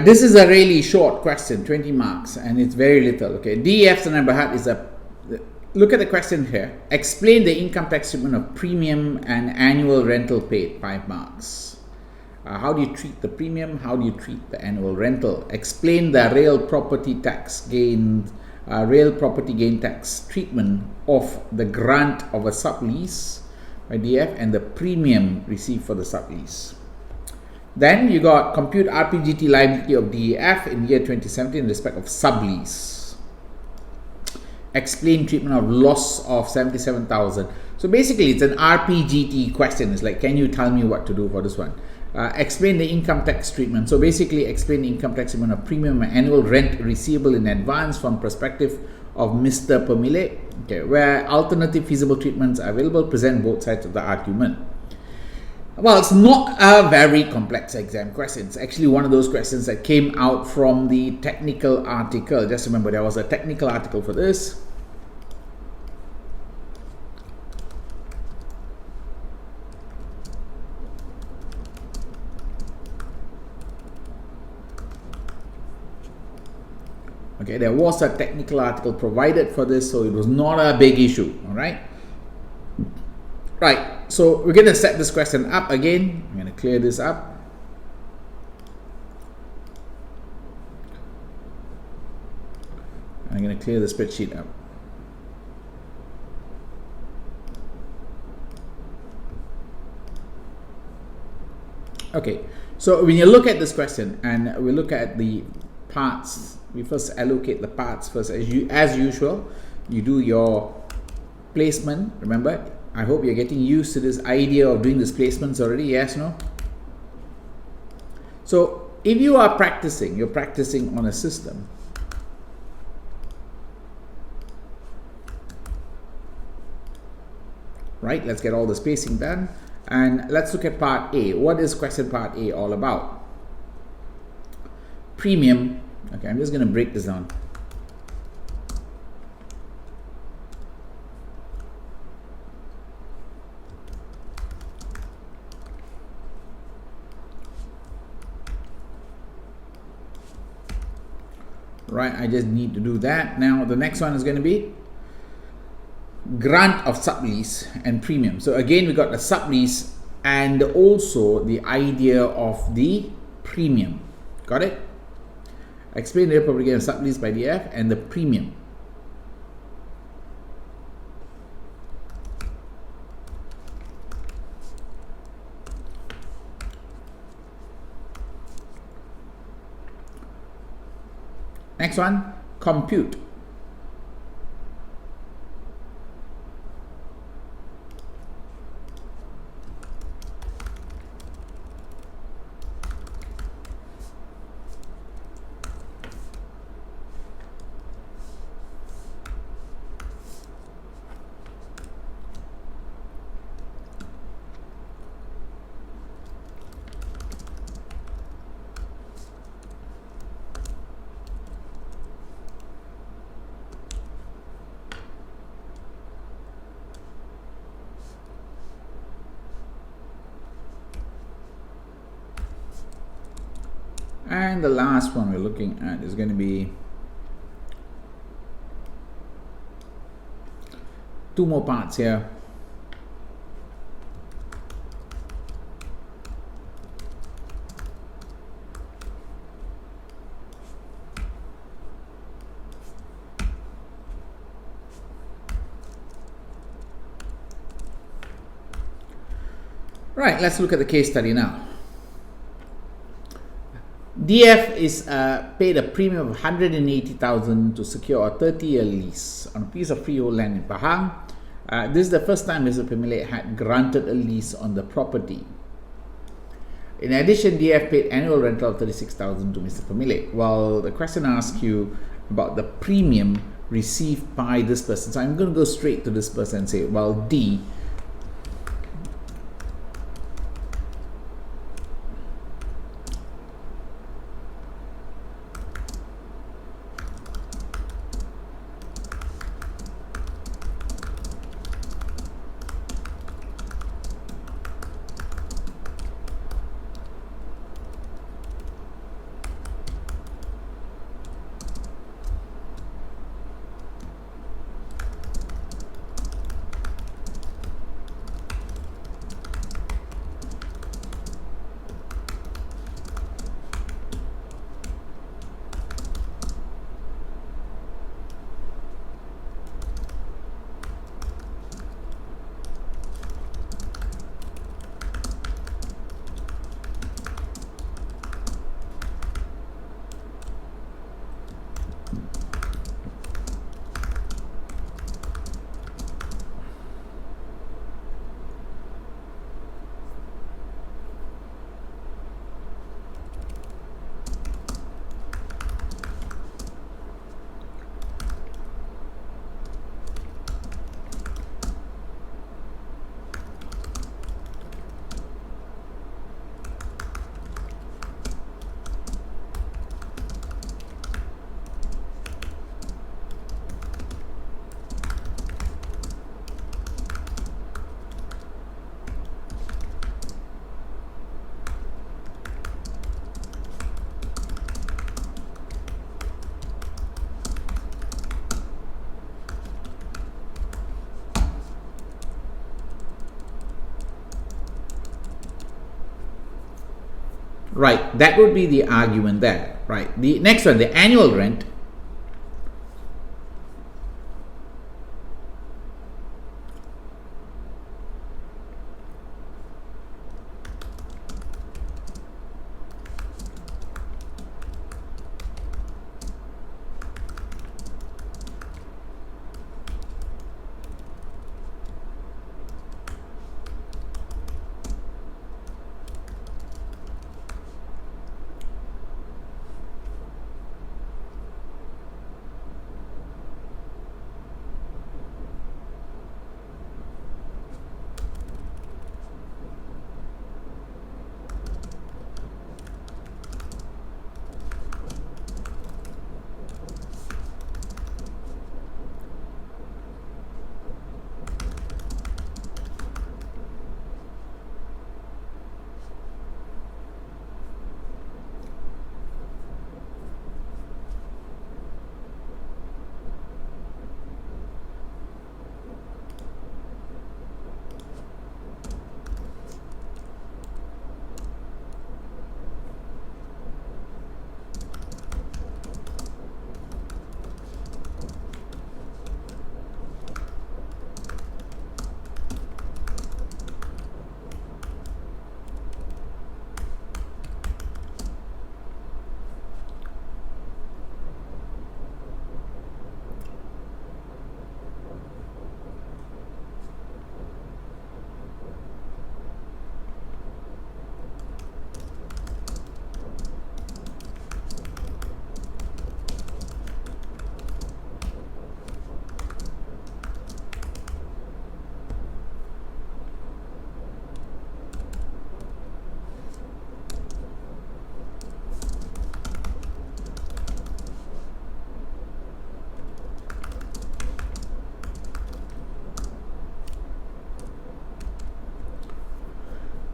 This is a really short question, 20 marks, and it's very little. Okay, DEF Sanai is a look at the question here. Explain the income tax treatment of premium and annual rental paid, 5 marks. How do you treat the premium? How do you treat the annual rental? Explain the real property gain tax treatment of the grant of a sublease by DF and the premium received for the sublease. Then you got compute RPGT liability of DEF in year 2017 in respect of sublease. Explain treatment of loss of 77,000. So basically it's an RPGT question. It's like, can you tell me what to do for this one? Explain the income tax treatment. So basically explain the income tax treatment of premium and annual rent receivable in advance from perspective of Mr. Pemilik. Okay, where alternative feasible treatments are available, present both sides of the argument. Well, it's not a very complex exam question. It's actually one of those questions that came out from the technical article. Just remember, there was a technical article for this. Okay, there was a technical article provided for this, so it was not a big issue. All right. Right. So we're going to set this question up again. I'm going to clear this up. I'm going to clear the spreadsheet up. Okay, so when you look at this question and we look at the parts, we first allocate the parts first. As usual, you do your placement. Remember, I hope you're getting used to this idea of doing these placements already. Yes, no? So if you are practicing, you're practicing on a system. Right, let's get all the spacing done. And let's look at part A. What is question part A all about? Premium. Okay, I'm just going to break this down. Right, I just need to do that. Now the next one is going to be grant of sublease and premium. So again, we got the sublease and also the idea of the premium. Got it? Explain the property gain of sublease by DF and the premium. Next one, compute. And the last one we're looking at is going to be 2 more parts here. Right, let's look at the case study now. DF is paid a premium of 180,000 to secure a 30-year lease on a piece of freehold land in Pahang. This is the first time Mr. Pemilik had granted a lease on the property. In addition, DF paid annual rental of 36,000 to Mr. Pemilik. Well, the question asks you about the premium received by this person. So I'm going to go straight to this person and say, well, D. Right, that would be the argument there. Right, the next one, the annual rent.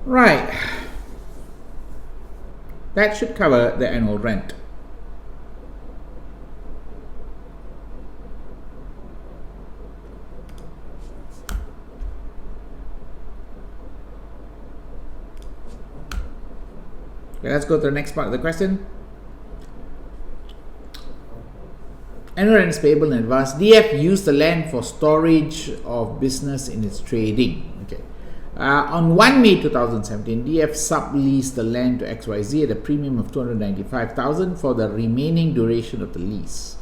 Right, that should cover the annual rent. Okay, let's go to the next part of the question. Annual rent is payable in advance. DF used the land for storage of business in its trading. Okay. On 1 May 2017, DF subleased the land to XYZ at a premium of $295,000 for the remaining duration of the lease.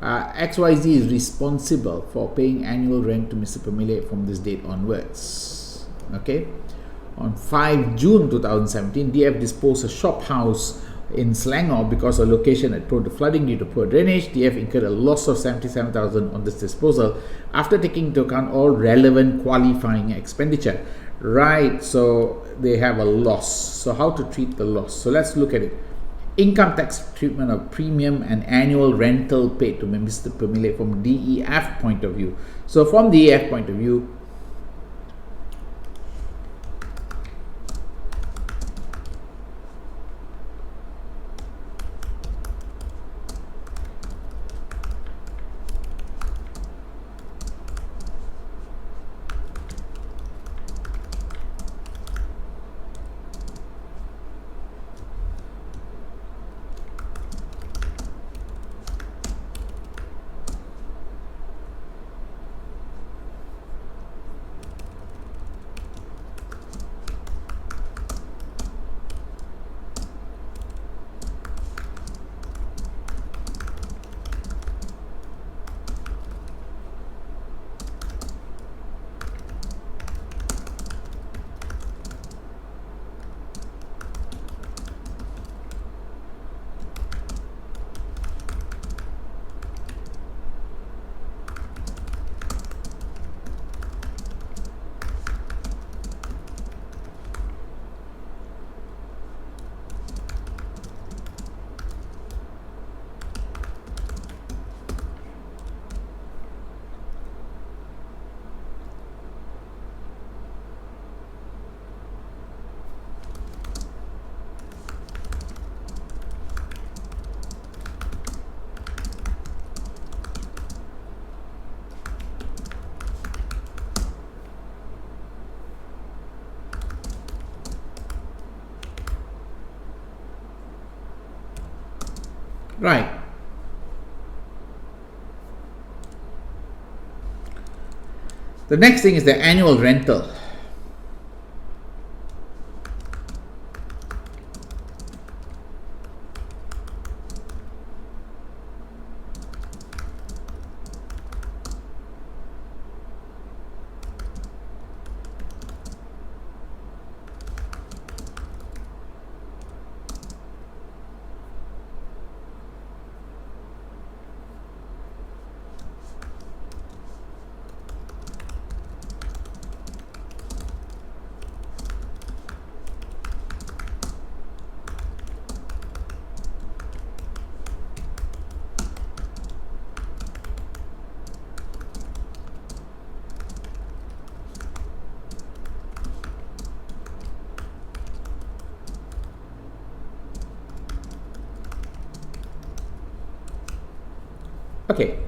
XYZ is responsible for paying annual rent to Mr. Pamile from this date onwards. Okay. On 5 June 2017, DF disposed a shop house in Selangor because of location had prone to flooding due to poor drainage. DF incurred a loss of $77,000 on this disposal after taking into account all relevant qualifying expenditure. Right, so they have a loss. So how to treat the loss? So let's look at it. Income tax treatment of premium and annual rental paid to Mr. Pamile from DEF point of view. So from DEF point of view, Right. The next thing is the annual rental. Okay.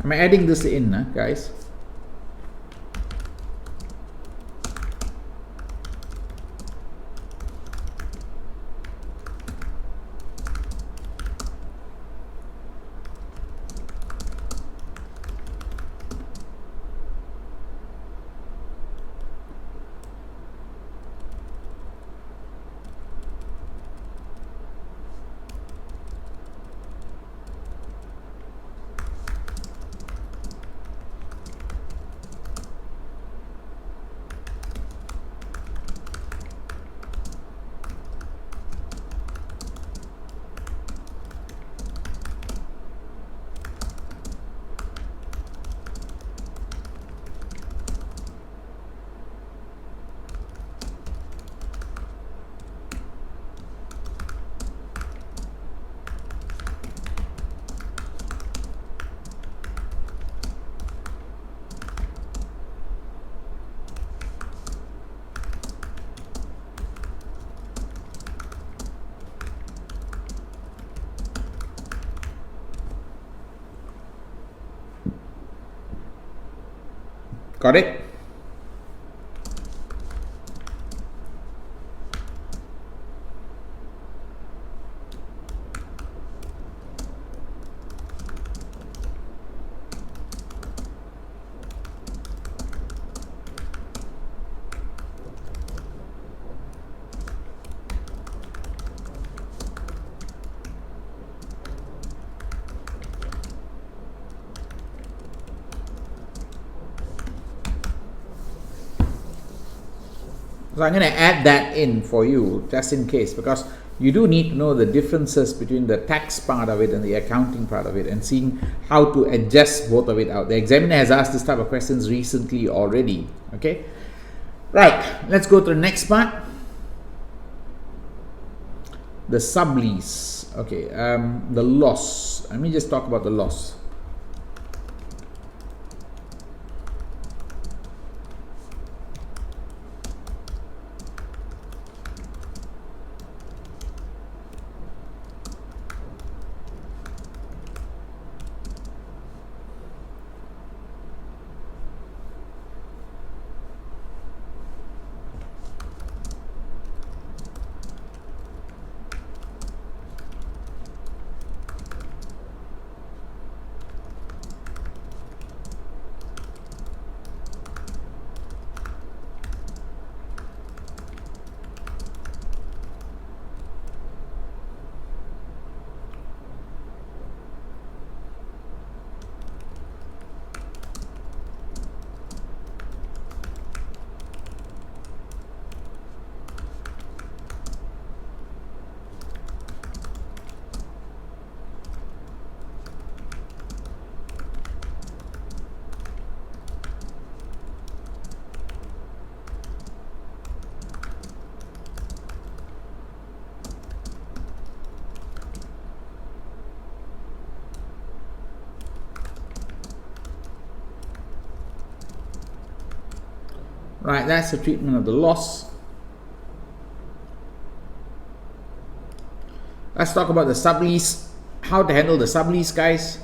I'm adding this in, guys. Got it? So I'm going to add that in for you just in case, because you do need to know the differences between the tax part of it and the accounting part of it, and seeing how to adjust both of it out. The examiner has asked this type of questions recently already. Okay, right, let's go to the next part, the sublease. Okay, the loss. Let me just talk about the loss. Right, that's the treatment of the loss. Let's talk about the sublease, how to handle the sublease, guys.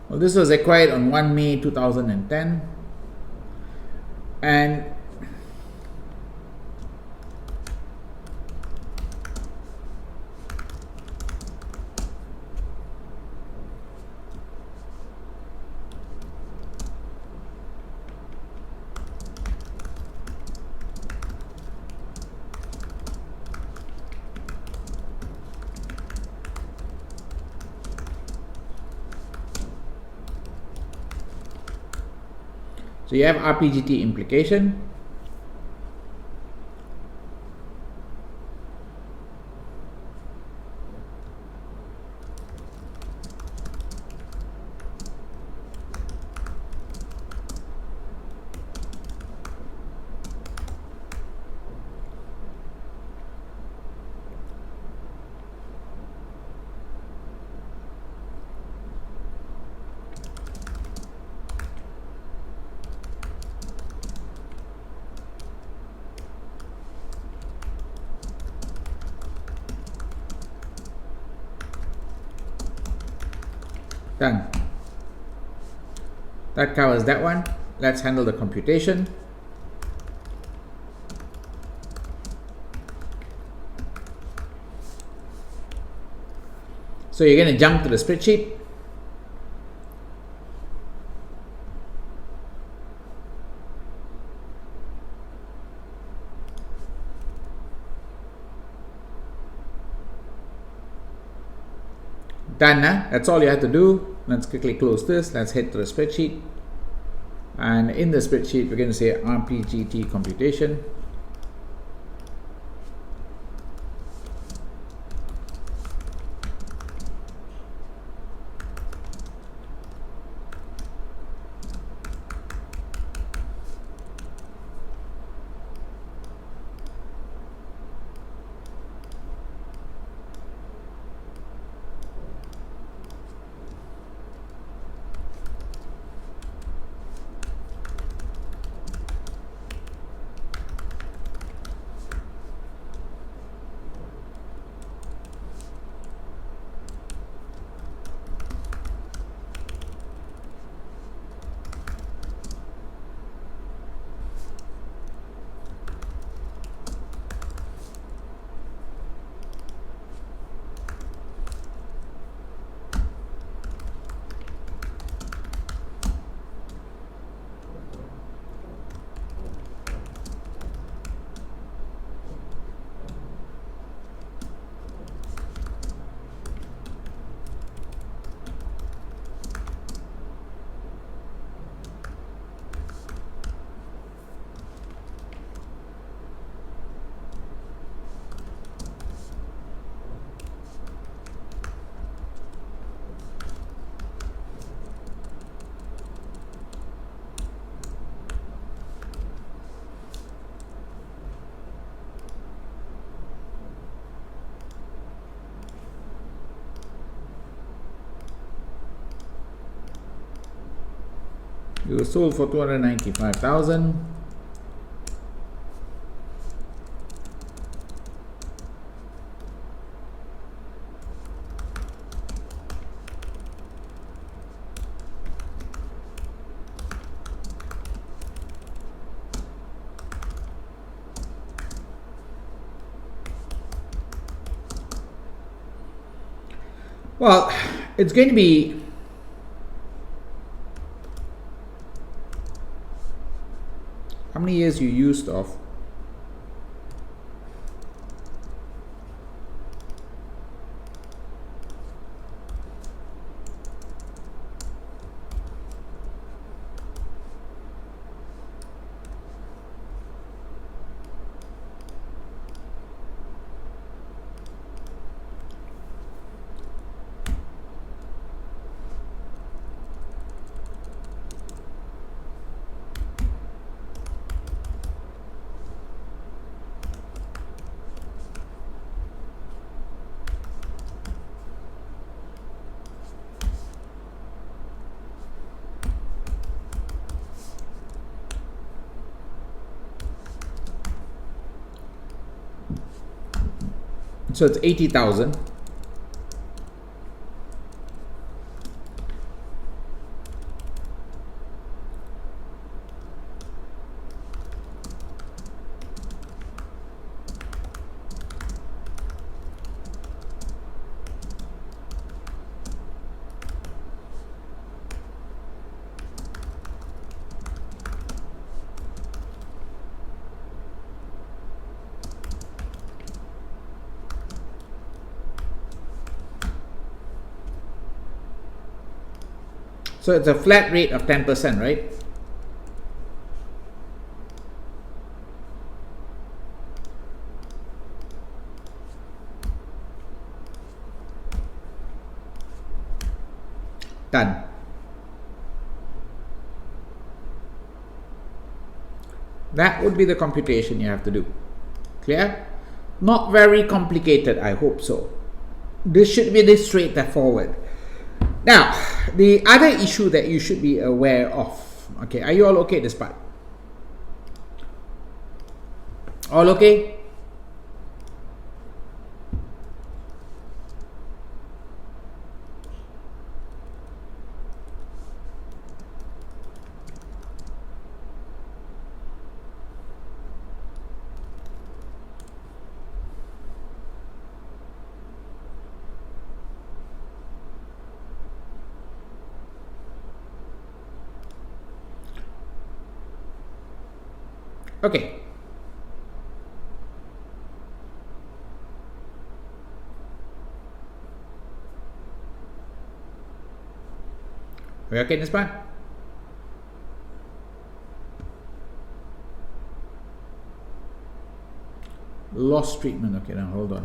Well, this was acquired on 1 May 2010, and so you have RPGT implication. Done. That covers that one. Let's handle the computation. So you're going to jump to the spreadsheet. Done, huh? That's all you have to do. Let's quickly close this. Let's head to the spreadsheet. And in the spreadsheet, we're going to say RPGT computation. It was sold for 295,000. Well, it's going to be how many years you used of. So it's 80,000. So it's a flat rate of 10%, right? Done. That would be the computation you have to do. Clear? Not very complicated, I hope so. This should be this straightforward. Now, the other issue that you should be aware of. Okay, are you all okay this part? All okay? Okay. We okay this part? Loss treatment. Okay, now hold on.